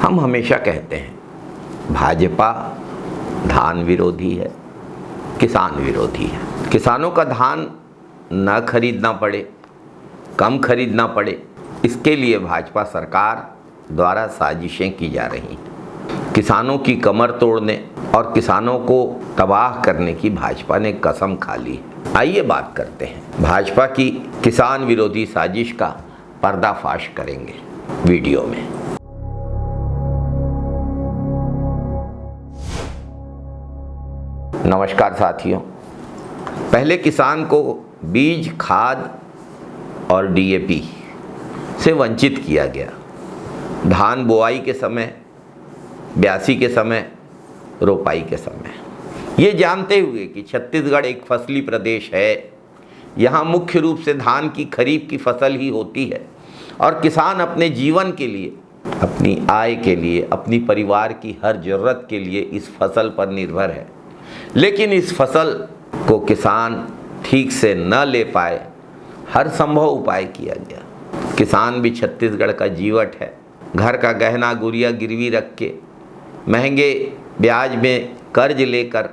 हम हमेशा कहते हैं भाजपा धान विरोधी है, किसान विरोधी है। किसानों का धान न खरीदना पड़े, कम खरीदना पड़े, इसके लिए भाजपा सरकार द्वारा साजिशें की जा रही हैं। किसानों की कमर तोड़ने और किसानों को तबाह करने की भाजपा ने कसम खा ली है। आइए बात करते हैं भाजपा की किसान विरोधी साजिश का पर्दाफाश करेंगे वीडियो में। नमस्कार साथियों, पहले किसान को बीज, खाद और डीएपी से वंचित किया गया। धान बुआई के समय, ब्यासी के समय, रोपाई के समय। ये जानते हुए कि छत्तीसगढ़ एक फसली प्रदेश है, यहाँ मुख्य रूप से धान की खरीफ की फसल ही होती है और किसान अपने जीवन के लिए, अपनी आय के लिए, अपनी परिवार की हर जरूरत के लिए इस फसल पर निर्भर है। लेकिन इस फसल को किसान ठीक से न ले पाए, हर संभव उपाय किया गया। किसान भी छत्तीसगढ़ का जीवट है। घर का गहना गुड़िया गिरवी रख के, महंगे ब्याज में कर्ज लेकर,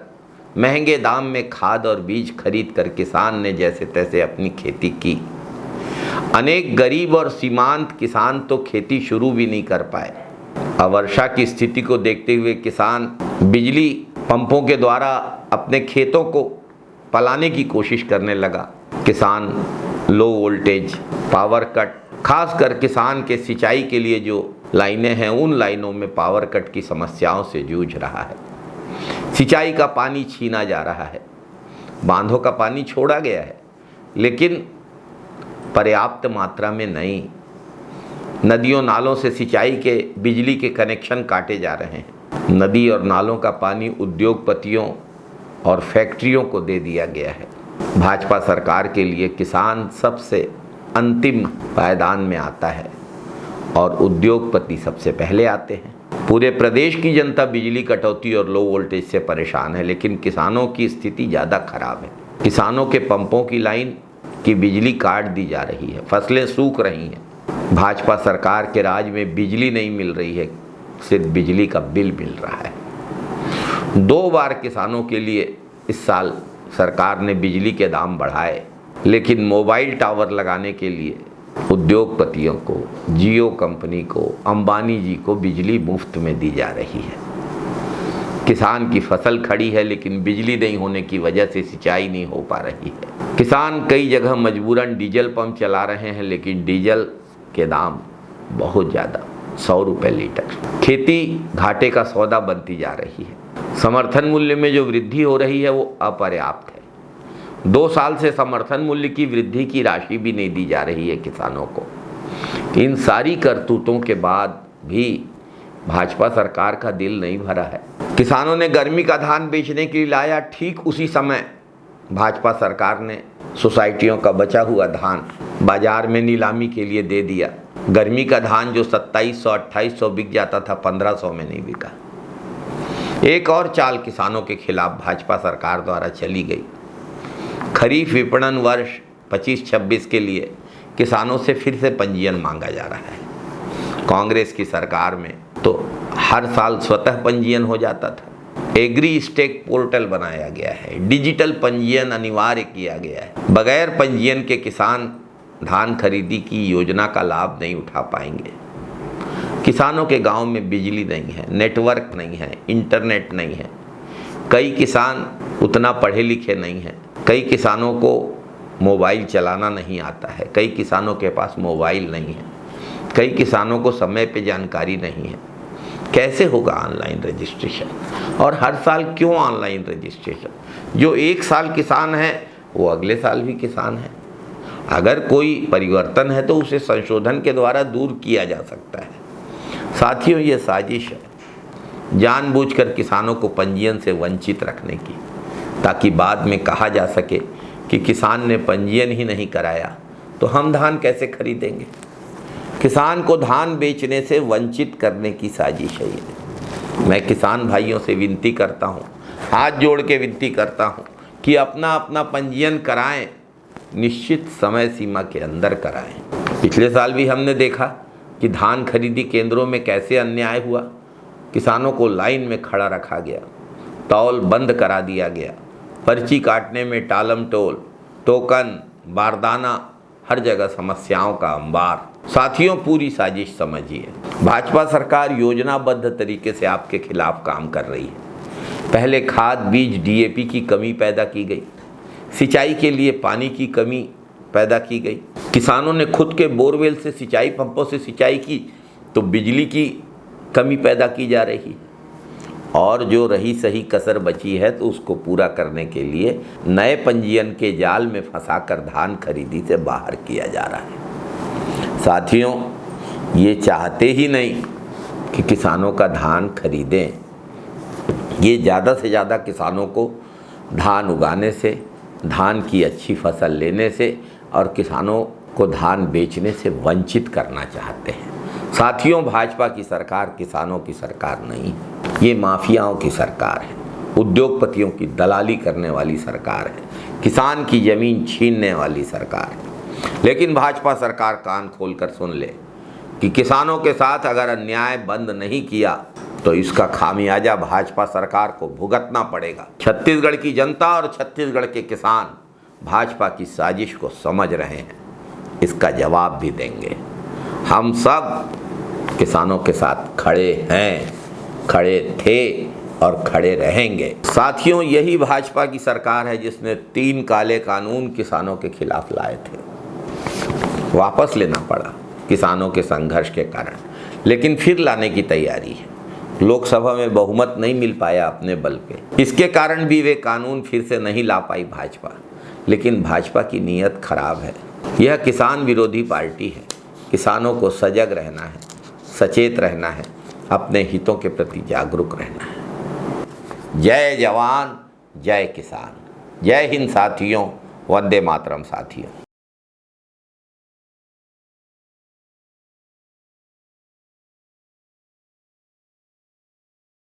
महंगे दाम में खाद और बीज खरीद कर किसान ने जैसे तैसे अपनी खेती की। अनेक गरीब और सीमांत किसान तो खेती शुरू भी नहीं कर पाए। अवर्षा की स्थिति को देखते हुए किसान बिजली पंपों के द्वारा अपने खेतों को पलाने की कोशिश करने लगा। किसान लो वोल्टेज, पावर कट, खासकर किसान के सिंचाई के लिए जो लाइनें हैं, उन लाइनों में पावर कट की समस्याओं से जूझ रहा है। सिंचाई का पानी छीना जा रहा है, बांधों का पानी छोड़ा गया है, लेकिन पर्याप्त मात्रा में नहीं। नदियों नालों से सिंचाई के, बिजली के कनेक्शन काटे जा रहे हैं। नदी और नालों का पानी उद्योगपतियों और फैक्ट्रियों को दे दिया गया है। भाजपा सरकार के लिए किसान सबसे अंतिम पायदान में आता है और उद्योगपति सबसे पहले आते हैं। पूरे प्रदेश की जनता बिजली कटौती और लो वोल्टेज से परेशान है, लेकिन किसानों की स्थिति ज़्यादा खराब है। किसानों के पंपों की लाइन की बिजली काट दी जा रही है, फसलें सूख रही हैं। भाजपा सरकार के राज में बिजली नहीं मिल रही है, सिर्फ बिजली का बिल मिल रहा है। 2 बार किसानों के लिए इस साल सरकार ने बिजली के दाम बढ़ाए, लेकिन मोबाइल टावर लगाने के लिए उद्योगपतियों को, जियो कंपनी को, अंबानी जी को बिजली मुफ्त में दी जा रही है। किसान की फसल खड़ी है, लेकिन बिजली नहीं होने की वजह से सिंचाई नहीं हो पा रही है। किसान कई जगह मजबूरन डीजल पंप चला रहे हैं, लेकिन डीजल के दाम बहुत ज़्यादा, 100 रुपये लीटर। खेती घाटे का सौदा बनती जा रही है। समर्थन मूल्य में जो वृद्धि हो रही है वो अपर्याप्त है। 2 साल से समर्थन मूल्य की वृद्धि की राशि भी नहीं दी जा रही है किसानों को। इन सारी करतूतों के बाद भी भाजपा सरकार का दिल नहीं भरा है। किसानों ने गर्मी का धान बेचने के लिए लाया, ठीक उसी समय भाजपा सरकार ने सोसाइटियों का बचा हुआ धान बाजार में नीलामी के लिए दे दिया। गर्मी का धान जो 2700-2800 बिक जाता था, 1500 में नहीं बिका। एक और चाल किसानों के खिलाफ भाजपा सरकार द्वारा चली गई। खरीफ विपणन वर्ष 25-26 के लिए किसानों से फिर से पंजीयन मांगा जा रहा है। कांग्रेस की सरकार में तो हर साल स्वतः पंजीयन हो जाता था। एग्री स्टेक पोर्टल बनाया गया है, डिजिटल पंजीयन अनिवार्य किया गया है। बगैर पंजीयन के किसान धान खरीदी की योजना का लाभ नहीं उठा पाएंगे। किसानों के गांव में बिजली नहीं है, नेटवर्क नहीं है, इंटरनेट नहीं है। कई किसान उतना पढ़े लिखे नहीं हैं। कई किसानों को मोबाइल चलाना नहीं आता है। कई किसानों के पास मोबाइल नहीं है। कई किसानों को समय पे जानकारी नहीं है। कैसे होगा ऑनलाइन रजिस्ट्रेशन? और हर साल क्यों ऑनलाइन रजिस्ट्रेशन? जो एक साल किसान है वो अगले साल भी किसान है। अगर कोई परिवर्तन है तो उसे संशोधन के द्वारा दूर किया जा सकता है। साथियों, ये साजिश है जानबूझकर किसानों को पंजीयन से वंचित रखने की, ताकि बाद में कहा जा सके कि किसान ने पंजीयन ही नहीं कराया तो हम धान कैसे खरीदेंगे। किसान को धान बेचने से वंचित करने की साजिश है ये। मैं किसान भाइयों से विनती करता हूँ, हाथ जोड़ के विनती करता हूँ कि अपना अपना पंजीयन कराएं, निश्चित समय सीमा के अंदर कराएं। पिछले साल भी हमने देखा कि धान खरीदी केंद्रों में कैसे अन्याय हुआ। किसानों को लाइन में खड़ा रखा गया, तौल बंद करा दिया गया, पर्ची काटने में टालम टोल, टोकन, बारदाना, हर जगह समस्याओं का अंबार। साथियों, पूरी साजिश समझिए। भाजपा सरकार योजनाबद्ध तरीके से आपके खिलाफ काम कर रही है। पहले खाद, बीज, डीएपी की कमी पैदा की गई, सिंचाई के लिए पानी की कमी पैदा की गई, किसानों ने खुद के बोरवेल से सिंचाई, पंपों से सिंचाई की तो बिजली की कमी पैदा की जा रही है, और जो रही सही कसर बची है तो उसको पूरा करने के लिए नए पंजीयन के जाल में फंसाकर धान खरीदी से बाहर किया जा रहा है। साथियों, ये चाहते ही नहीं कि किसानों का धान खरीदें। ये ज़्यादा से ज़्यादा किसानों को धान उगाने से, धान की अच्छी फसल लेने से और किसानों को धान बेचने से वंचित करना चाहते हैं। साथियों, भाजपा की सरकार किसानों की सरकार नहीं है, ये माफियाओं की सरकार है, उद्योगपतियों की दलाली करने वाली सरकार है, किसान की ज़मीन छीनने वाली सरकार है। लेकिन भाजपा सरकार कान खोलकर सुन ले कि किसानों के साथ अगर अन्याय बंद नहीं किया तो इसका खामियाजा भाजपा सरकार को भुगतना पड़ेगा। छत्तीसगढ़ की जनता और छत्तीसगढ़ के किसान भाजपा की साजिश को समझ रहे हैं, इसका जवाब भी देंगे। हम सब किसानों के साथ खड़े हैं, खड़े थे और खड़े रहेंगे। साथियों, यही भाजपा की सरकार है जिसने 3 काले कानून किसानों के खिलाफ लाए थे, वापस लेना पड़ा किसानों के संघर्ष के कारण, लेकिन फिर लाने की तैयारी है। लोकसभा में बहुमत नहीं मिल पाया अपने बल पे, इसके कारण भी वे कानून फिर से नहीं ला पाई भाजपा। लेकिन भाजपा की नीयत खराब है, यह किसान विरोधी पार्टी है। किसानों को सजग रहना है, सचेत रहना है, अपने हितों के प्रति जागरूक रहना है। जय जवान, जय किसान, जय हिंद साथियों, वंदे मातरम साथियों।